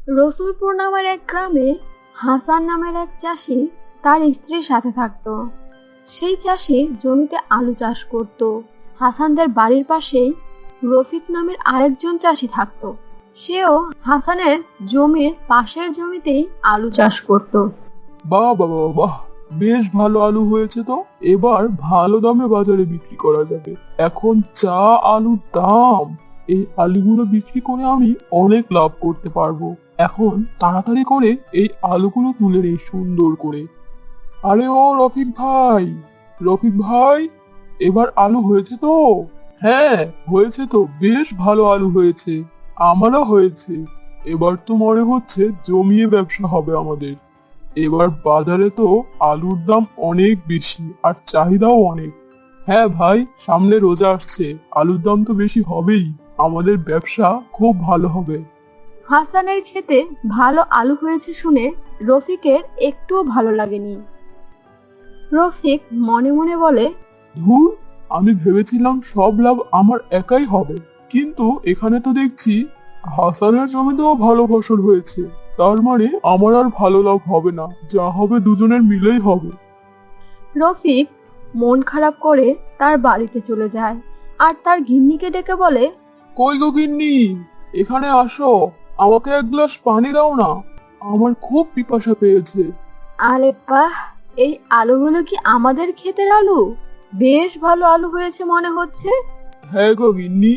রসুলপুর নামের এক গ্রামে হাসান নামের এক চাষি তার স্ত্রীর সাথে থাকতো। সেই চাষি জমিতে আলু চাষ করত। হাসানদের বাড়ির পাশেই রফিক নামের আরেকজন চাষি থাকতো। সেও হাসানের জমির পাশের জমিতেই আলু চাষ করত। বাহ বাহ বাহ বাহ, বেশ ভালো আলু হয়েছে তো। এবার ভালো দামে বাজারে বিক্রি করা যাবে। এখন যা আলুর দাম, এই আলুগুলো বিক্রি করে আমি অনেক লাভ করতে পারবো। এখন তাড়াতাড়ি করে এই আলুগুলো তুলে নেই সুন্দর করে। আরে ও রফিক ভাই, রফিক ভাই, এবার আলু হয়েছে তো? হ্যাঁ হয়েছে তো, বেশ ভালো আলু হয়েছে। আমারও হয়েছে। এবার তো মনে হচ্ছে জমিয়ে ব্যবসা হবে আমাদের। এবার বাজারে তো আলুর দাম অনেক বেশি আর চাহিদাও অনেক। হ্যাঁ ভাই, সামনে রোজা আসছে, আলুর দাম তো বেশি হবেই। আমাদের ব্যবসা খুব ভালো হবে। হাসানের ক্ষেতে ভালো আলু হয়েছে শুনে রফিকের একটুও ভালো লাগেনি। রফিক মনে মনে বলে, ধুর, আমি ভেবেছিলাম সব লাভ আমার একাই হবে, কিন্তু এখানে তো দেখছি হাসানের জমিতেও ভালো ফসল হয়েছে। তার মানে আমার আর ভালো লাভ হবে না, যা হবে দুজনের মিলেই হবে। রফিক মন খারাপ করে তার বাড়িতে চলে যায় আর তার গিন্নিকে ডেকে বলে, কই গো গিন্নি, এখানে আসো, আমাকে এক গ্লাস পানি দাও না, আমার খুব পিপাসা পেয়েছে। আরে বাহ, এই আলুগুলো কি আমাদের ক্ষেতের আলু? বেশ ভালো আলু হয়েছে মনে হচ্ছে। হ্যাঁ গো গিন্নি,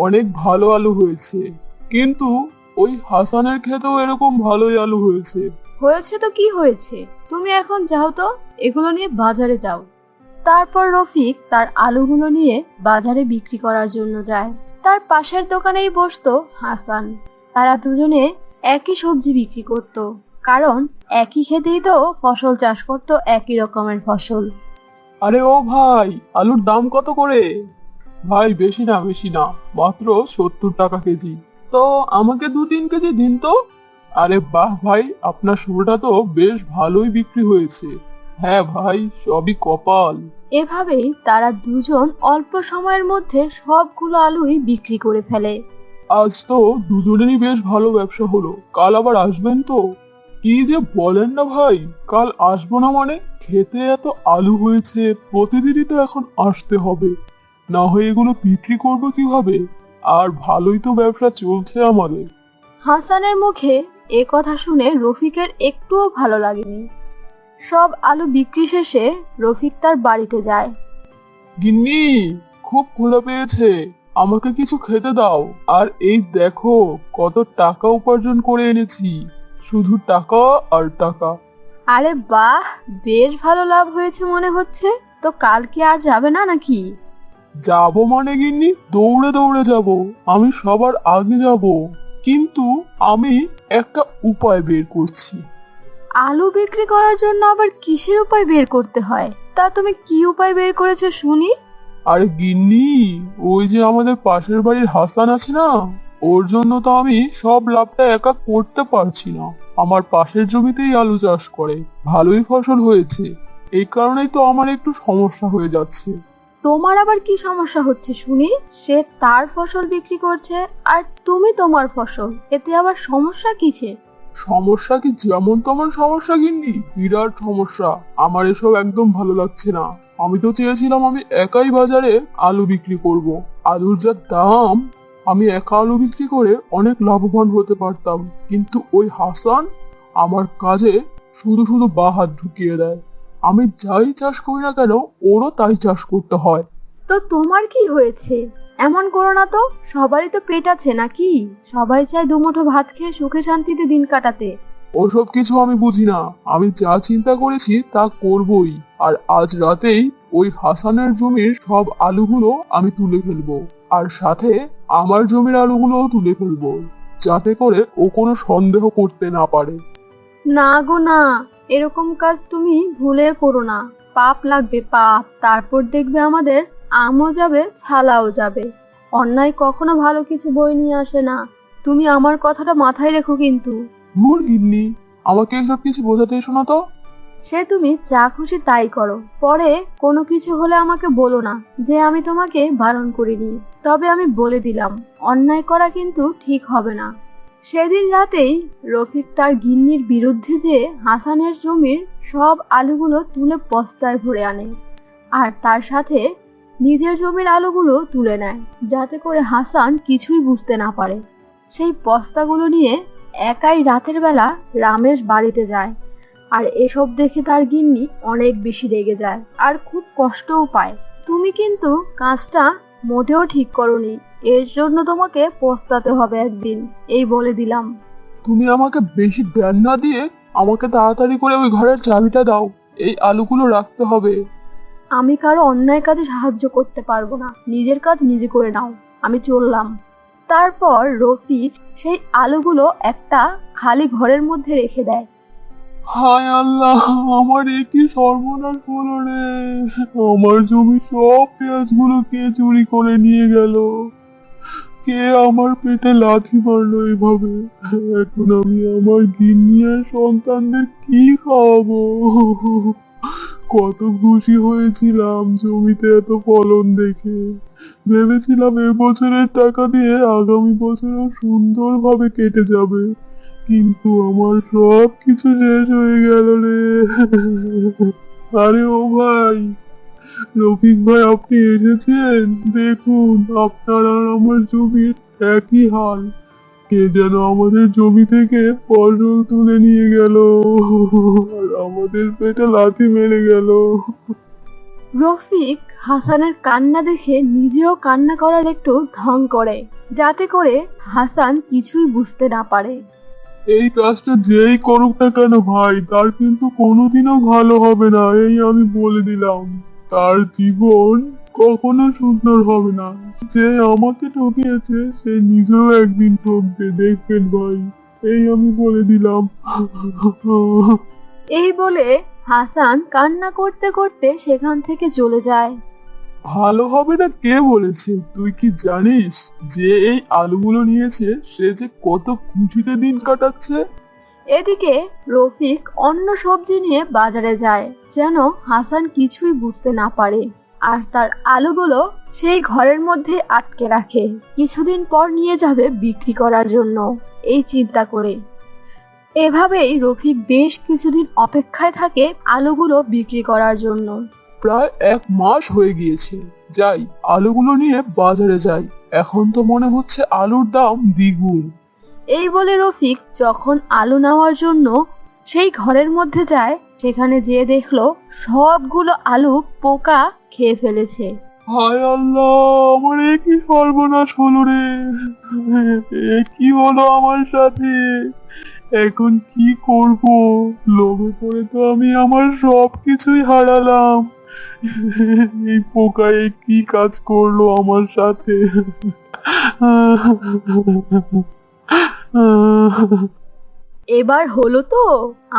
অনেক ভালো আলু হয়েছে, কিন্তু ওই হাসানের ক্ষেতেও এরকম ভালোই আলু হয়েছে। হয়েছে তো কি হয়েছে, তুমি এখন যাও তো, এগুলো নিয়ে বাজারে যাও। তারপর রফিক তার আলুগুলো নিয়ে বাজারে বিক্রি করার জন্য যায়। তার পাশের দোকানেই বসতো হাসান। তারা দুজনে একই সবজি বিক্রি করত, কারণ একই ক্ষেতেই তো ফসল চাষ করত, একই রকমের ফসল। আরে ও ভাই, আলুর দাম কত করে? ভাই বেশি না বেশি না, মাত্র 70 টাকা কেজি। তো আমাকে 2-3 কেজি দিন তো। আরে বাহ ভাই, আপনার শুরুটা তো বেশ ভালোই বিক্রি হয়েছে। হ্যাঁ ভাই, সবই কপাল। এভাবেই তারা দুজন অল্প সময়ের মধ্যে সবগুলো আলুই বিক্রি করে ফেলে। আজ তো দুজনেরই বেশ ভালো ব্যবসা হলো, কাল আবার আসবেন তো? কি যে বলেন না ভাই, কাল আসবো না মানে? খেতে এত আলু হয়েছে, প্রতিদিনই তো এখন আসতে হবে, না হয় এগুলো বিক্রি করবো কিভাবে? আর ভালোই তো ব্যবসা চলছে আমাদের। হাসানের মুখে এ কথা শুনে রফিকের একটুও ভালো লাগেনি। সব আলু বিক্রি শেষে রফিক তার বাড়িতে যায়। গিন্নি, খুব ক্ষুধা পেয়েছে, আমাকে কিছু খেতে দাও। আর এই দেখো কত টাকা উপার্জন করে এনেছি, শুধু টাকা আর টাকা। আরে বাহ, বেশ ভালো লাভ হয়েছে মনে হচ্ছে। তো কাল কি আর যাবে না নাকি? যাবো মানে গিন্নি, দৌড়ে দৌড়ে যাব, আমি সবার আগে যাব। কিন্তু আমি একটা উপায় বের করছি। আলু বিক্রি করার জন্য আবার কিসের উপায় বের করতে হয়? তা তুমি কি উপায় বের করেছো শুনি। আরে গিন্নি, ওই যে আমাদের পাশের বাড়ির হাসান আছে না, ওর জন্য তো আমি সব লাভটা একা করতে পারছি না। আমার পাশের জমিতেই আলু চাষ করে, ভালোই ফসল হয়েছে। এই কারণেই তো আমার একটু সমস্যা হয়ে যাচ্ছে। তোমার আবার কি সমস্যা হচ্ছে শুনি? সে তার ফসল বিক্রি করছে আর তুমি তোমার ফসল, এতে আবার সমস্যা কিছে? সমস্যা কি যেমন তেমন সমস্যা গিন্নি, বিরাট সমস্যা। আমার এসব একদম ভালো লাগছে না। আমি তো চেয়েছিলাম আমি একাই বাজারে আলু বিক্রি করব। আলুর যা দাম, আমি একা আলু বিক্রি করে অনেক লাভবান হতে পারতাম, কিন্তু ওই হাসান আমার কাজে শুধু শুধু বাঁ হাত ঢুকিয়ে দেয়। আমি যাই চাষ করি না কেন, ওরও তাই চাষ করতে হয়। তো তোমার কি হয়েছে? এমন করো না তো, সবারই তো পেট আছে নাকি? সবাই চায় দুমুঠো ভাত খেয়ে সুখে শান্তিতে দিন কাটাতে। ওসব কিছু আমি বুঝি না, আমি যা চিন্তা করেছি তা করবই। আর আজ রাতেই ওই হাসানের জমির সব আলুগুলো আমি তুলে ফেলবো, আর সাথে আমার জমির আলুগুলোও তুলে ফেলবো, যাতে করে ও কোনো সন্দেহ করতে না পারে। না গো না, এরকম কাজ তুমি ভুলে করো না। পাপ লাগবে পাপ, তারপর দেখবে আমাদের আমও যাবে ছালাও যাবে। অন্যায় কখনো ভালো কিছু বয়ে নিয়ে আসে না। তুমি আমার কথাটা মাথায় রেখো কিন্তু। ধুর গিন্নি, আমাকে এসব কিছু বোঝাতে এসো না তো। সে তুমি যা খুশি তাই করো, পরে কোনো কিছু হলে আমাকে বলো না যে আমি তোমাকে বারণ করিনি। তবে আমি বলে দিলাম, অন্যায় করা কিন্তু ঠিক হবে না। সেদিন রাতেই রফিক তার গিন্নির বিরুদ্ধে যে হাসানের জমির সব আলুগুলো তুলে বস্তায় ভরে আনে আর তার সাথে নিজের জমির আলুগুলো তুলে নেয়, যাতে করে হাসান কিছুই বুঝতে না পারে। সেই বস্তাগুলো নিয়ে একাই রাতের বেলা রামেশ বাড়িতে যায়, আর এসব দেখে তার গিন্নি অনেক বেশি রেগে যায় আর খুব কষ্টও পায়। তুমি কিন্তু কাজটা মোটেও ঠিক করোনি, এর জন্য তোমাকে পস্তাতে হবে একদিন, এই বলে দিলাম। তুমি আমাকে বেশি জ্ঞান না দিয়ে আমাকে তাড়াতাড়ি করে ওই ঘরের চাবিটা দাও, এই আলুগুলো রাখতে হবে। আমি কারো অন্যায় কাজে সাহায্য করতে পারবো না, নিজের কাজ নিজে করে নাও, আমি চললাম। তারপর রফিক সেই আলুগুলো একটা খালি ঘরের মধ্যে রেখে দেয়। হায় আল্লাহ, আমার এ কি সর্বনাশ হলো রে! আমার জমি সব পেঁয়াজগুলো কে চুরি করে নিয়ে গেল? কে আমার পেটে লাথি মারলো এভাবে? এখন আমি আমার গিন্নি আর সন্তানদের কি খাওয়াবো? কত খুশি হয়েছিলাম জমিতে এত ফলন দেখে। ভেবেছিলাম এবছরের টাকা দিয়ে আগামী বছরও সুন্দরভাবে কেটে যাবে, কিন্তু আমার সব কিছু শেষ হয়ে গেল রে। আরে ও ভাই, রফিক ভাই, আপনি এসেছেন? দেখুন, আপনার আর আমার জমির একই হাল। কে যেন আমাদের জমি থেকে ফসল তুলে নিয়ে গেল আর আমাদের পেটে লাথি মেরে গেল। রফিক হাসানের কান্না দেখে নিজেও কান্না করার একটু ঢং করে, যাতে করে হাসান কিছুই বুঝতে না পারে। এই কাজটা যেই করুক না কেন ভাই, তার কিন্তু কোনোদিনও ভালো হবে না, এই আমি বলে দিলাম। তার জীবন কখনো সুন্দর হবে না। যে আমাকে ঠকিয়েছে সে নিজেও একদিন ঠকবে, দেখবেন ভাই, এই আমি বলে দিলাম। এই বলে হাসান কান্না করতে করতে সেখান থেকে চলে যায়। ভালো হবে না কে বলেছে? তুই কি জানিস যে এই আলুগুলো নিয়েছে সে যে কত খুশিতে দিন কাটাচ্ছে? এদিকে রফিক অন্য সবজি নিয়ে বাজারে যায়, যেন হাসান কিছুই বুঝতে না পারে, আর তার আলুগুলো সেই ঘরের মধ্যে আটকে রাখে, কিছুদিন পর নিয়ে যাবে বিক্রি করার জন্য, এই চিন্তা করে। এভাবেই রফিক বেশ কিছুদিন অপেক্ষায় থাকে আলুগুলো বিক্রি করার জন্য। প্রায় 1 মাস হয়ে গিয়েছে। যাই, আলুগুলো নিয়ে বাজারে যাই। এখন তো মনে হচ্ছে আলুর দাম দ্বিগুণ। এই বলে রফিক যখন আলু নেওয়ার জন্য সেই ঘরের মধ্যে যায়, সেখানে যেয়ে দেখলো সবগুলো আলু পোকা খেয়ে ফেলেছে। হায় আল্লাহ, আমার এ কি সর্বনাশ হলো রে! এ কি হলো আমার সাথে? এখন কি করব? লোভে পড়ে তো আমি আমার সব কিছুই হারালাম। এই পোকায় কি কাজ করলো আমার সাথে? এবার হলো তো?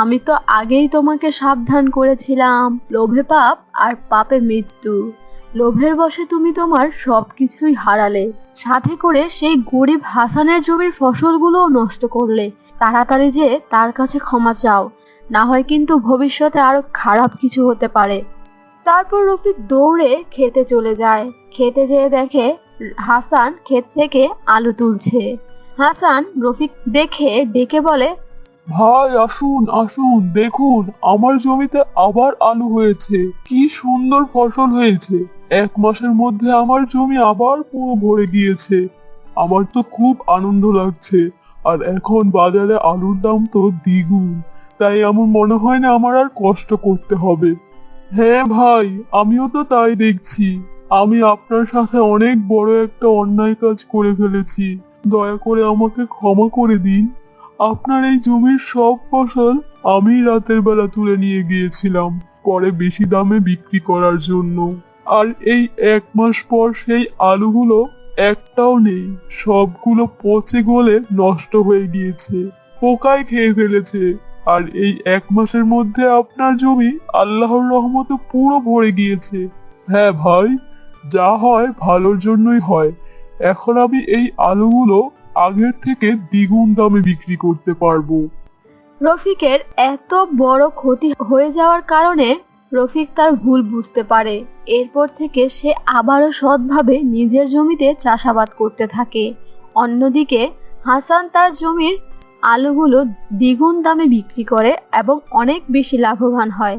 আমি তো আগেই তোমাকে সাবধান করেছিলাম, লোভে পাপ আর পাপে মৃত্যু। লোভের বশে তুমি তোমার সবকিছুই হারালে, সাথে করে সেই গরিব হাসানের জমির ফসলগুলোও নষ্ট করলে। তাড়াতাড়ি যে তার কাছে ক্ষমা চাও, না হয় কিন্তু ভবিষ্যতে আরো খারাপ কিছু হতে পারে। তারপর রফিক দৌড়ে খেতে চলে যায়। খেতে যেয়ে দেখে হাসান ক্ষেত থেকে আলু তুলছে। হাসান রফিক দেখে ডেকে বলে, ভাই, আসুন আসুন, দেখুন আমার জমিতে আবার আলু হয়েছে। কি সুন্দর ফসল হয়েছে! 1 মাসের মধ্যে আমার জমি আবার পুরো ভরে গিয়েছে। আমার তো খুব আনন্দ লাগছে। আর এখন বাজারে আলুর দাম তো দ্বিগুণ, তাই আমার মনে হয় না আমার আর কষ্ট করতে হবে। হ্যাঁ ভাই, আমিও তো তাই দেখছি। আমি আপনার সাথে অনেক বড় একটা অন্যায় কাজ করে ফেলেছি। দয়া করে আমাকে ক্ষমা করে দিন। আপনার এই জমির সব ফসল আমি রাতের বেলা তুলে নিয়ে গিয়েছিলাম পরে বেশি দামে বিক্রি করার জন্য। আর এই 1 মাস পর সেই আলুগুলো একটাও নেই, সবগুলো পচে গলে নষ্ট হয়ে গিয়েছে, পোকায় খেয়ে ফেলেছে। আর এই 1 মাসের মধ্যে আপনার জমি আল্লাহর রহমতে পুরো ভরে গিয়েছে। হ্যাঁ ভাই, যা হয় ভালোর জন্যই হয়। এখন আমি এই আলুগুলো আগের থেকে দ্বিগুণ দামে বিক্রি করতে পারবো। রফিকের এত বড় ক্ষতি হয়ে যাওয়ার কারণে রফিক তার ভুল বুঝতে পারে। এরপর থেকে সে আবারও সৎভাবে নিজের জমিতে চাষাবাদ করতে থাকে। অন্যদিকে হাসান তার জমির আলুগুলো দ্বিগুণ দামে বিক্রি করে এবং অনেক বেশি লাভবান হয়।